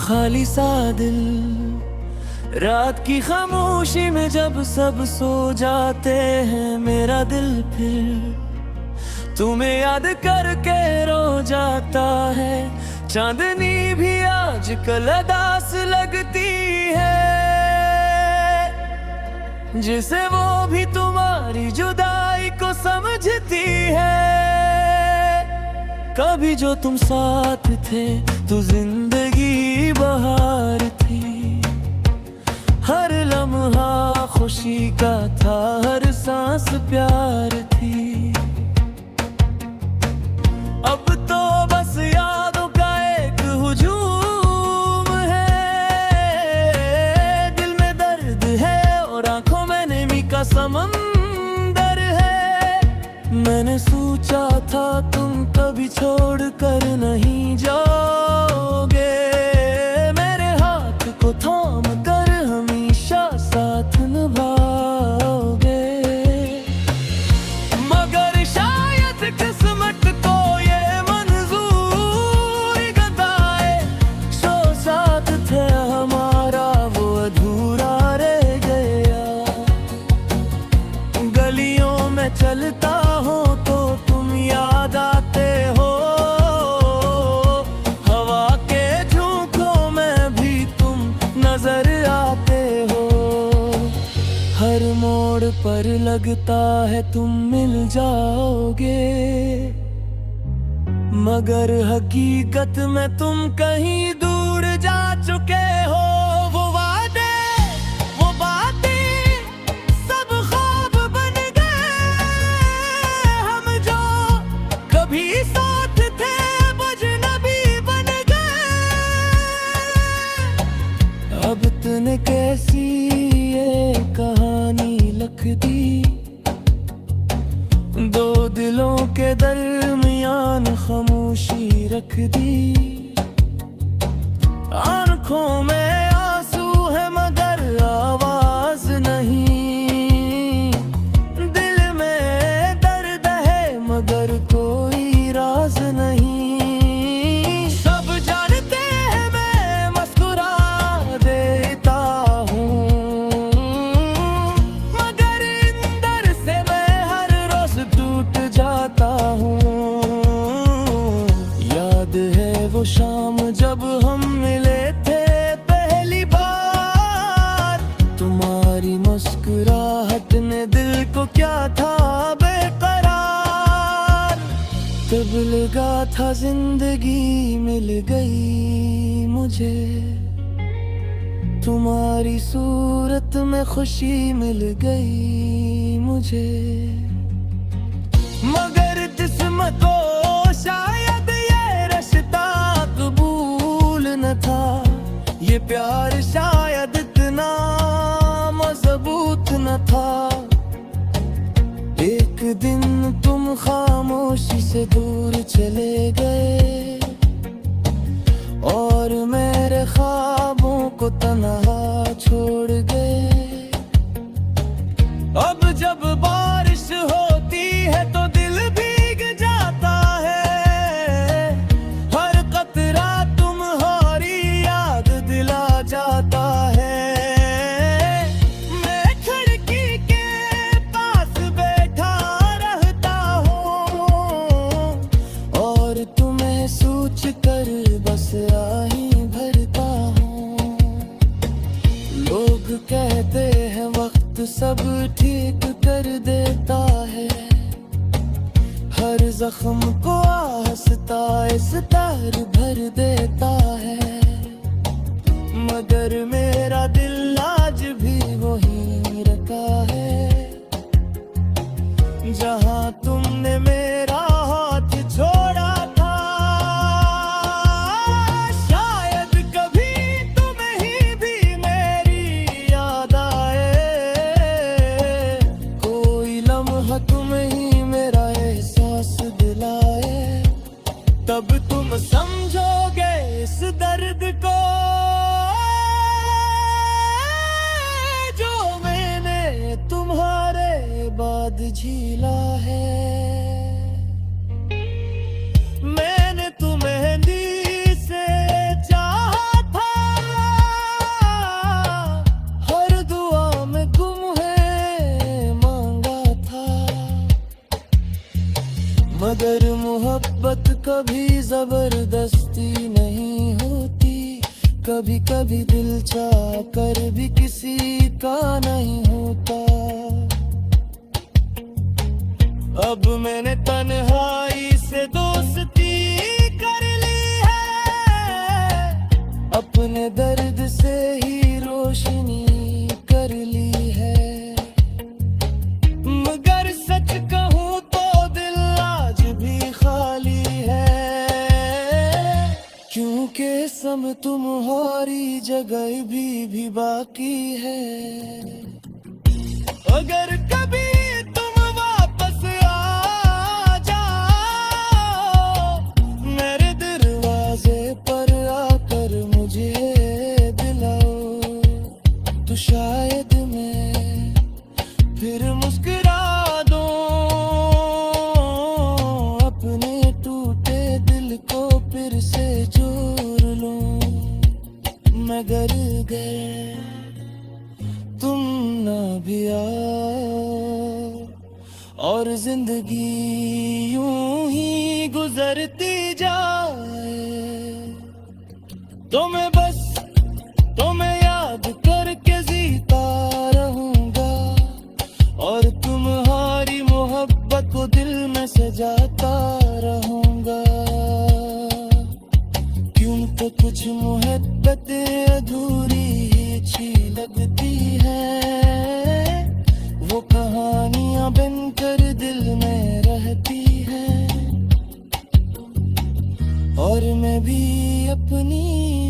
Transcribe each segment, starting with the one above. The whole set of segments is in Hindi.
खाली सा दिल रात की खामोशी में जब सब सो जाते हैं, मेरा दिल फिर तुम्हें याद करके रो जाता है। चांदनी भी आजकल अदास लगती है, जिसे वो भी तुम्हारी जुदाई को समझती है। कभी जो तुम साथ थे तो जिंदगी बहार थी, हर लम्हा खुशी का था, हर सांस प्यार थी। अब तो बस यादों का एक हुजूम है, दिल में दर्द है और आंखों में नमी का समंदर है। मैंने सोचा था तुम कभी छोड़ कर नहीं जाओगे, मेरे हाथ को थाम कर हमेशा साथ निभाओगे। मगर शायद किस्मत को ये मंजूर गदाए, जो साथ थे हमारा वो अधूरा रह गया। गलियों में चलता हो तो तुम याद आते हो, हवा के झोंकों में भी तुम नजर आते हो। हर मोड़ पर लगता है तुम मिल जाओगे, मगर हकीकत में तुम कहीं दूर जा चुके हो। वो वादे वो बातें सब ख्वाब बन गए, हम जो कभी साथ थे अजनबी बन गए। अब तूने कैसी ये कहानी लिख दी, दो दिलों के दरमियान खामोशी रख दी। आंखों में आंसू है मगर आवाज नहीं, दिल में दर्द है मगर कोई राज नहीं। सब जानते हैं मैं मुस्कुरा देता हूँ, मगर अंदर से मैं हर रोज टूट जाता हूँ। याद है वो शाम जब हम मिले थे पहली बार, तुम्हारी मुस्कुराहट ने दिल को क्या था बेकरार। तब लगा था जिंदगी मिल गई मुझे, तुम्हारी सूरत में खुशी मिल गई मुझे। मगर किस्मत को शायद ये रिश्ता कबूल न था, ये प्यार शायद इतना मजबूत न था। एक दिन तुम खामोशी से दूर चले गए और मेरे ख्वाबों को तन्हा छोड़ गए। अब जब बारिश होती है तो दिल भीग जाता है, हर कतरा तुम्हारी याद दिला जाता है। मैं खिड़की के पास बैठा रहता हूँ और तुम्हें सोच कर बस आही भरता हूँ। लोग कहते हैं वक्त सब ठीक कर देता है, हर जख्म को आहिस्ता आहिस्ता भर देता है। मगर मेरा दिल आज भी वहीं रखा है, जहां तुमने मेरा हाथ छोड़ा था। शायद कभी तुम्हें ही भी मेरी याद आए, कोई लम्हा तुम्हें ही मेरा एहसास दिलाए। तब तुम समझोगे इस दर्द को जो मैंने तुम्हारे बाद झीला है। मैंने तुम्हें दी से चाहा था, कभी जबरदस्ती नहीं होती, कभी कभी दिल चाह कर भी किसी का नहीं होता। अब मैंने तन्हाई से दोस्ती कर ली है, अपने दर्द से ही रोशनी कर ली है। मगर सच कहूँ तो दिल आज भी खाली है, क्योंकि सम तुम्हारी जगह भी बाकी है। अगर कभी तुम वापस आ जाओ, मेरे दरवाजे पर आकर मुझे दिलाओ, तो शायद मैं फिर मुस्कुरा दूं, अपने टूटे दिल को फिर से जोड़ लूं। मगर अगर तुम ना भी आओ और जिंदगी यूं ही गुजरती जाए, तो मैं बस तुम्हें याद करके जीता रहूंगा, और तुम्हारी मोहब्बत को दिल में सजाता रहूंगा। क्यों तो कुछ मोहब्बतें अधूरी ही अच्छी लगती है, वो कहानियां बनकर दिल में रहती हैं, और मैं भी अपनी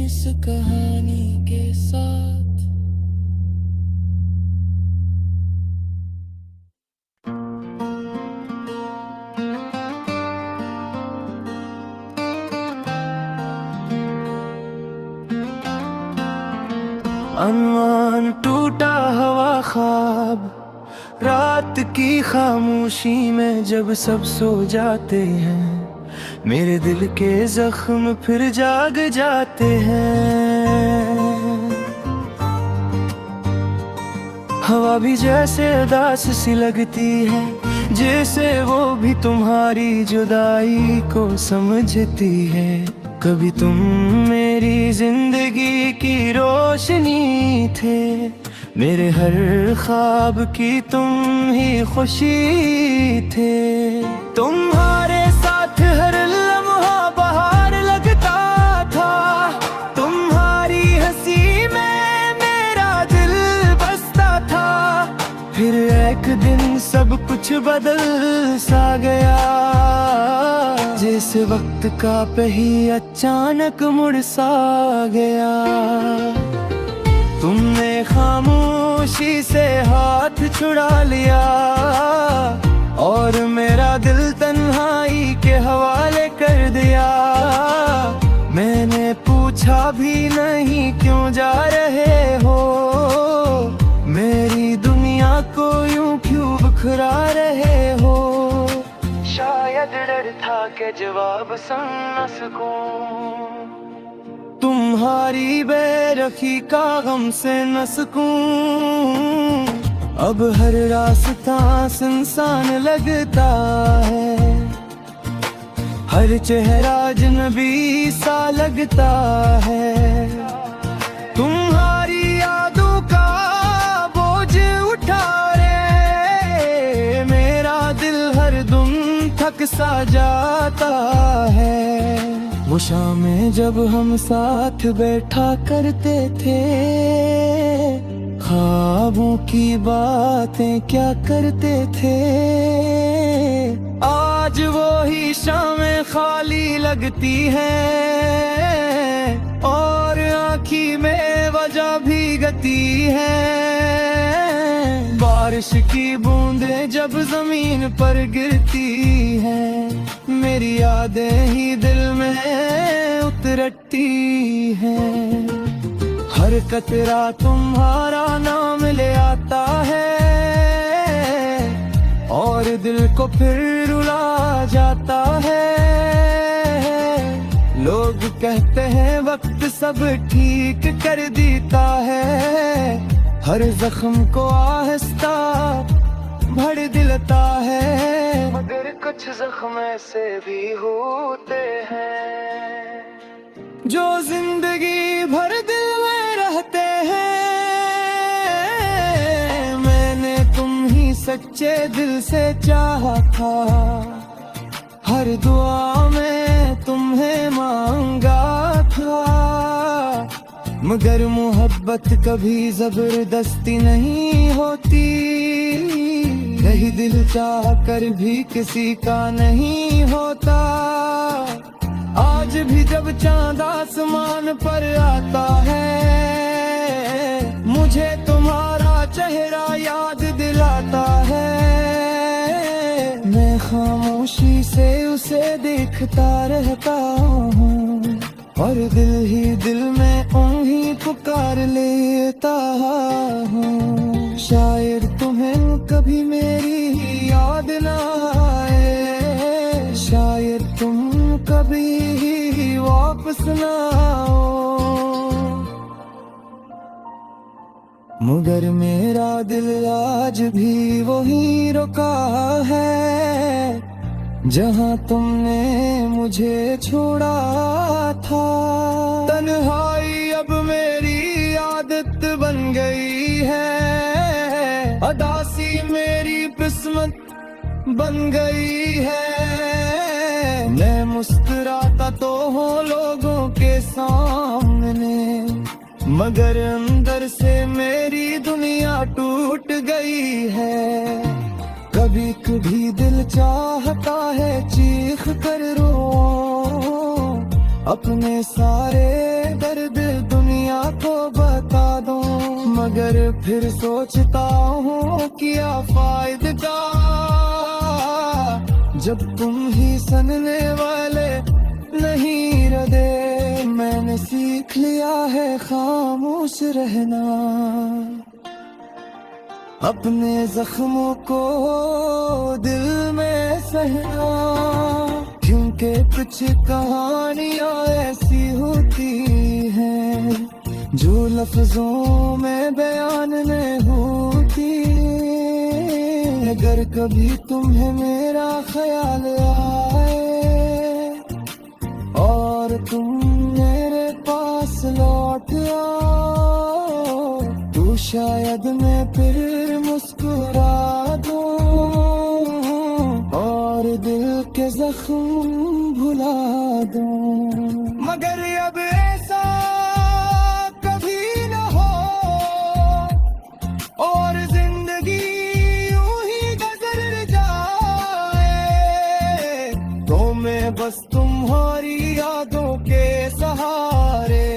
इस कहानी के साथ। अनवान टूटा हवा ख्वाब, रात की खामोशी में जब सब सो जाते हैं, मेरे दिल के जख्म फिर जाग जाते हैं। हवा भी जैसे उदास सी लगती है, जैसे वो भी तुम्हारी जुदाई को समझती है। कभी तुम मेरी जिंदगी की रोशनी थे, मेरे हर ख्वाब की तुम ही खुशी थे। तुम्हारे साथ हर लम्हा बहार लगता था, तुम्हारी हंसी में मेरा दिल बसता था। फिर एक दिन सब कुछ बदल सा गया, जिस वक्त का पहिया अचानक मुड़ सा गया। तुमने खामोशी से हाथ छुड़ा लिया, और मेरा दिल तन्हाई के हवाले कर दिया। मैंने पूछा भी नहीं क्यों जा रहे हो, मेरी दुनिया को यूं क्यों बिखरा रहे हो। शायद डर था कि जवाब सुन न सकूं, तुम्हारी बेरखी का गम से न सकूं। अब हर रास्ता सुनसान लगता है, हर चेहरा अजनबी सा लगता है। तुम्हारी यादों का बोझ उठा रे, मेरा दिल हर दम थक सा जाता है। वो शामें जब हम साथ बैठा करते थे, ख्वाबों की बातें क्या करते थे। आज वो ही शामें खाली लगती हैं, और आँखी में वजह भी गती है। बारिश की बूंदें जब जमीन पर गिरती हैं, मेरी यादें ही दिल में उतरती हैं। हर कतरा तुम्हारा नाम ले आता है, और दिल को फिर रुला जाता है। लोग कहते हैं वक्त सब ठीक कर देता है, हर जख्म को आहिस्ता भर दिलता है, मगर कुछ जख्म ऐसे भी होते हैं जो जिंदगी भर दिल में रहते हैं। मैंने तुम ही सच्चे दिल से चाहा था, हर दुआ में तुम्हें मांगा था, मगर मोहब्बत कभी जबरदस्ती नहीं होती, यही दिल चाह कर भी किसी का नहीं होता। आज भी जब चांद आसमान पर आता है, मुझे तुम्हारा चेहरा याद दिलाता है, मैं खामोशी से उसे देखता रहता हूँ, और दिल ही दिल में उन्हीं पुकार लेता हूँ। शायद तुम्हें कभी मेरी याद ना आए, शायद तुम कभी वापस ना आओ, मगर मेरा दिल आज भी वही रुका है जहाँ तुमने मुझे छोड़ा था। तन्हाई अब मेरी आदत बन गई है, अदासी मेरी किस्मत बन गई है, मैं मुस्कुराता तो हूँ लोगों के सामने, मगर अंदर से मेरी दुनिया टूट गई है। कभी कभी दिल चाहता है चीख कर रो, अपने सारे दर्द दुनिया को बता दूं, मगर फिर सोचता हूँ क्या फायदा, जब तुम ही सुनने वाले नहीं रहते। मैंने सीख लिया है खामोश रहना, अपने जख्मों को दिल में सहना, क्योंकि कुछ कहानियां ऐसी होती हैं जो लफ्जों में बयान नहीं होती। अगर कभी तुम्हें मेरा ख्याल आए और तुम मेरे पास लौट आओ, तो शायद मैं फिर मुस्कुरा दूं और दिल के जख्म भुला दूं, मगर अब ऐसा कभी न हो और जिंदगी यूं ही गुजर जाए, तो मैं बस तुम्हारी यादों के सहारे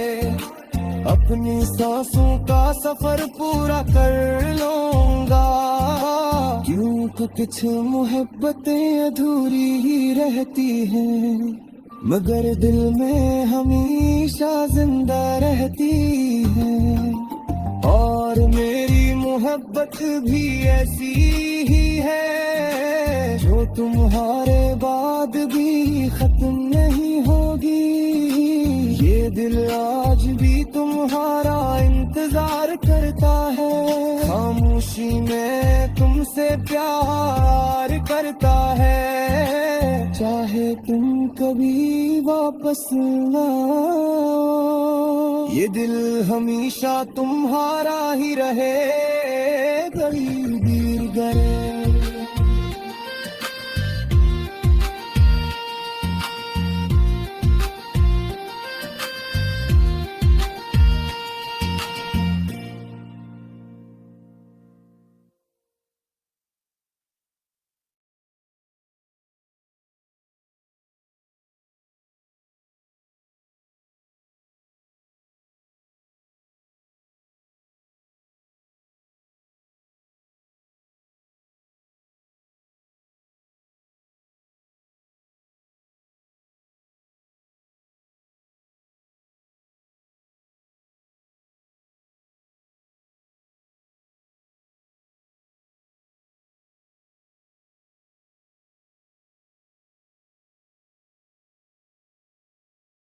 अपनी सांसों का सफर पूरा कर लूंगा, क्योंकि कुछ मोहब्बतें अधूरी ही रहती हैं, मगर दिल में हमेशा जिंदा रहती हैं। और मेरी मोहब्बत भी ऐसी ही है जो तुम्हारे बाद भी खत्म नहीं होगी, ये दिल आज भी तुम्हारा इंतजार करता है, खामोशी में तुमसे प्यार करता है, चाहे तुम कभी वापस ना आओ, ये दिल हमेशा तुम्हारा ही रहे। गली गिर गए